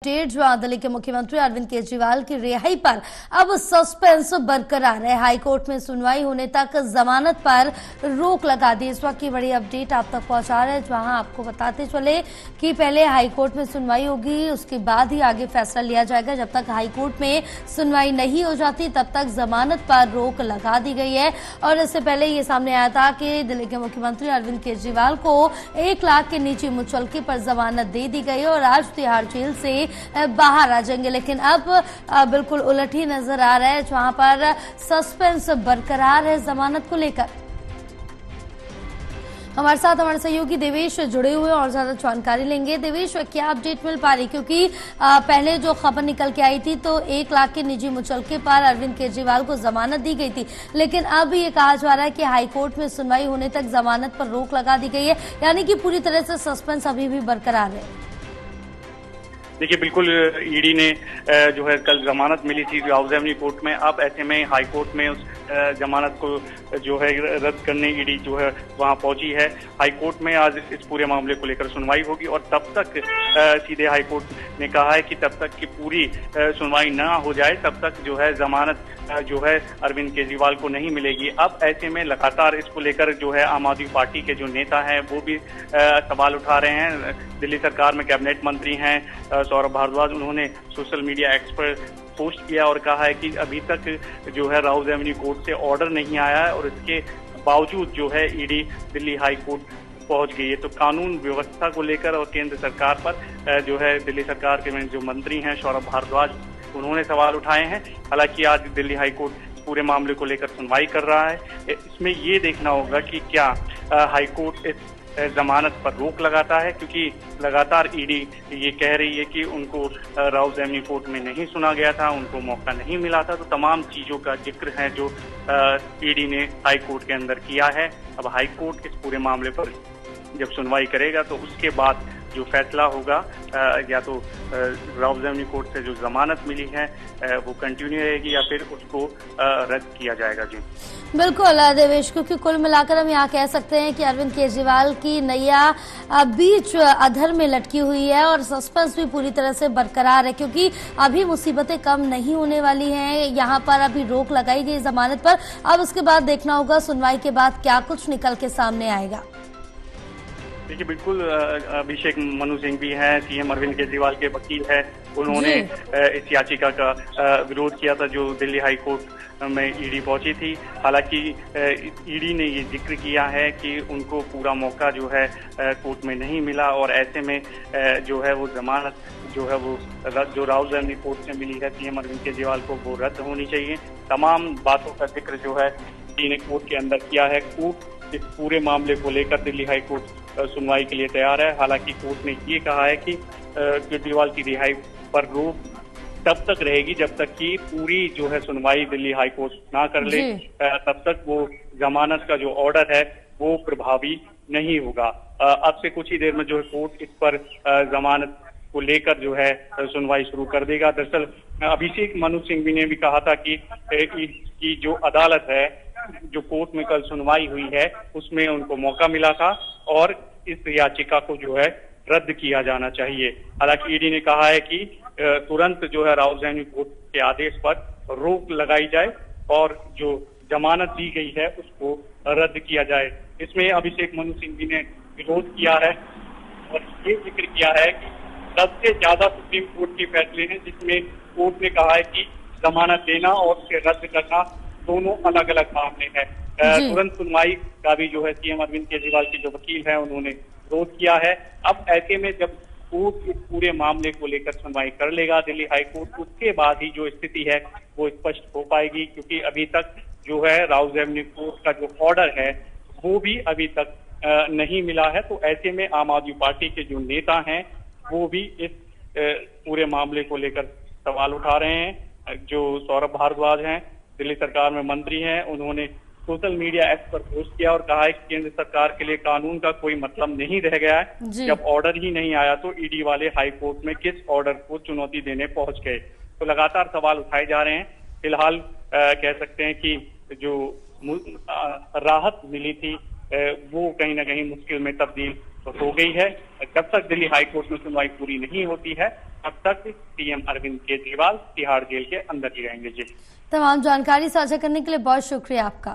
दिल्ली के मुख्यमंत्री अरविंद केजरीवाल की रिहाई पर अब सस्पेंस बरकरार है। हाईकोर्ट में सुनवाई होने तक जमानत पर रोक लगा दी। इस वक्त की बड़ी अपडेट आप तक पहुंचा रहे हैं, जहां आपको बताते चले कि पहले हाईकोर्ट में सुनवाई होगी, उसके बाद ही आगे फैसला लिया जाएगा। जब तक हाईकोर्ट में सुनवाई नहीं हो जाती तब तक जमानत पर रोक लगा दी गई है। और इससे पहले ये सामने आया था कि दिल्ली के मुख्यमंत्री अरविंद केजरीवाल को 1 लाख के निजी मुचलके पर जमानत दे दी गई और आज तिहाड़ जेल से बाहर आ जाएंगे। लेकिन अब बिल्कुल उलट ही नजर आ रहा है, जहां पर सस्पेंस बरकरार है जमानत को लेकर। हमारे साथ हमारे सहयोगी देवेश जुड़े हुए और ज्यादा जानकारी लेंगे। देवेश, क्या अपडेट मिल पा रही, क्योंकि पहले जो खबर निकल के आई थी तो 1 लाख के निजी मुचलके पर अरविंद केजरीवाल को जमानत दी गई थी, लेकिन अब ये कहा जा रहा है कि हाईकोर्ट में सुनवाई होने तक जमानत पर रोक लगा दी गई है, यानी कि पूरी तरह से सस्पेंस अभी भी बरकरार है। देखिए, बिल्कुल ईडी ने जो है कल जमानत मिली थी राउज एवेन्यू कोर्ट में। अब ऐसे में हाई कोर्ट में उस जमानत को जो है रद्द करने ईडी जो है वहां पहुंची है। हाई कोर्ट में आज इस पूरे मामले को लेकर सुनवाई होगी और तब तक सीधे हाई कोर्ट ने कहा है कि तब तक की पूरी सुनवाई ना हो जाए तब तक जो है जमानत जो है अरविंद केजरीवाल को नहीं मिलेगी। अब ऐसे में लगातार इसको लेकर जो है आम आदमी पार्टी के जो नेता हैं वो भी सवाल उठा रहे हैं। दिल्ली सरकार में कैबिनेट मंत्री हैं सौरभ भारद्वाज, उन्होंने सोशल मीडिया एक्स पर पोस्ट किया और कहा है कि अभी तक जो है राउज एवेन्यू कोर्ट से ऑर्डर नहीं आया है और इसके बावजूद जो है ईडी दिल्ली हाई कोर्ट पहुंच गई है। तो कानून व्यवस्था को लेकर और केंद्र सरकार पर जो है दिल्ली सरकार के जो मंत्री हैं सौरभ भारद्वाज, उन्होंने सवाल उठाए हैं। हालांकि आज दिल्ली हाई कोर्ट पूरे मामले को लेकर सुनवाई कर रहा है। इसमें ये देखना होगा कि क्या हाई कोर्ट इस जमानत पर रोक लगाता है, क्योंकि लगातार ईडी ये कह रही है कि उनको राउज एवेन्यू कोर्ट में नहीं सुना गया था, उनको मौका नहीं मिला था। तो तमाम चीजों का जिक्र है जो ईडी ने हाई कोर्ट के अंदर किया है। अब हाई कोर्ट इस पूरे मामले पर जब सुनवाई करेगा तो उसके बाद जो फैसला होगा या तो राउज एवेन्यू कोर्ट से जो जमानत मिली है वो कंटिन्यू रहेगी या फिर उसको रद्द किया जाएगा। जी बिल्कुल देवेश, क्योंकि कुल मिलाकर हम यहाँ कह सकते हैं कि अरविंद केजरीवाल की नैया बीच अधर में लटकी हुई है और सस्पेंस भी पूरी तरह से बरकरार है, क्योंकि अभी मुसीबतें कम नहीं होने वाली हैं। यहाँ पर अभी रोक लगाई गई जमानत पर, अब उसके बाद देखना होगा सुनवाई के बाद क्या कुछ निकल के सामने आएगा। देखिए, बिल्कुल अभिषेक मनु सिंह भी हैं, सीएम अरविंद केजरीवाल के वकील हैं। उन्होंने इस याचिका का विरोध किया था जो दिल्ली हाई कोर्ट में ईडी पहुंची थी। हालांकि ईडी ने ये जिक्र किया है कि उनको पूरा मौका जो है कोर्ट में नहीं मिला और ऐसे में जो है वो जमानत जो है वो जो राउज एवेन्यू कोर्ट से मिली है सीएम अरविंद केजरीवाल को, वो रद्द होनी चाहिए। तमाम बातों का जिक्र जो है ईडी ने कोर्ट के अंदर किया है। कोर्ट इस पूरे मामले को लेकर दिल्ली हाई कोर्ट सुनवाई के लिए तैयार है। हालांकि कोर्ट ने ये कहा है कि केजरीवाल की रिहाई पर रोक तब तक रहेगी जब तक कि पूरी जो है सुनवाई दिल्ली हाई कोर्ट ना कर ले, तब तक वो जमानत का जो ऑर्डर है वो प्रभावी नहीं होगा। अब से कुछ ही देर में जो है कोर्ट इस पर जमानत को लेकर जो है सुनवाई शुरू कर देगा। दरअसल अभिषेक मनु सिंह ने भी कहा था कि जो अदालत है, जो कोर्ट में कल सुनवाई हुई है, उसमें उनको मौका मिला था और इस याचिका को जो है रद्द किया जाना चाहिए। हालांकि ईडी ने कहा है कि तुरंत जो है राउज एवेन्यू कोर्ट के आदेश पर रोक लगाई जाए और जो जमानत दी गई है उसको रद्द किया जाए। इसमें अभिषेक मनु सिंह ने विरोध किया है और ये जिक्र किया है कि सबसे ज्यादा सुप्रीम कोर्ट के फैसले हैं जिसमें कोर्ट ने कहा है कि जमानत देना और उसे रद्द करना दोनों अलग अलग मामले हैं। तुरंत सुनवाई का भी जो है सीएम अरविंद केजरीवाल के जो वकील हैं उन्होंने विरोध किया है। अब ऐसे में जब कोर्ट इस पूरे मामले को लेकर सुनवाई कर लेगा दिल्ली हाई कोर्ट, उसके बाद ही जो स्थिति है वो स्पष्ट हो पाएगी, क्योंकि अभी तक जो है राउज एवेन्यू कोर्ट का जो ऑर्डर है वो भी अभी तक नहीं मिला है। तो ऐसे में आम आदमी पार्टी के जो नेता हैं वो भी इस पूरे मामले को लेकर सवाल उठा रहे हैं। जो सौरभ भारद्वाज हैं, दिल्ली सरकार में मंत्री हैं, उन्होंने सोशल मीडिया एक्स पर पोस्ट किया और कहा है कि केंद्र सरकार के लिए कानून का कोई मतलब नहीं रह गया है। जब ऑर्डर ही नहीं आया तो ईडी वाले हाई कोर्ट में किस ऑर्डर को चुनौती देने पहुंच गए। तो लगातार सवाल उठाए जा रहे हैं। फिलहाल कह सकते हैं कि जो राहत मिली थी वो कहीं ना कहीं मुश्किल में तब्दील हो गई है। जब तक दिल्ली हाई कोर्ट में सुनवाई पूरी नहीं होती है तब तक सीएम अरविंद केजरीवाल तिहाड़ जेल के अंदर ही रहेंगे। जी, तमाम जानकारी साझा करने के लिए बहुत शुक्रिया आपका।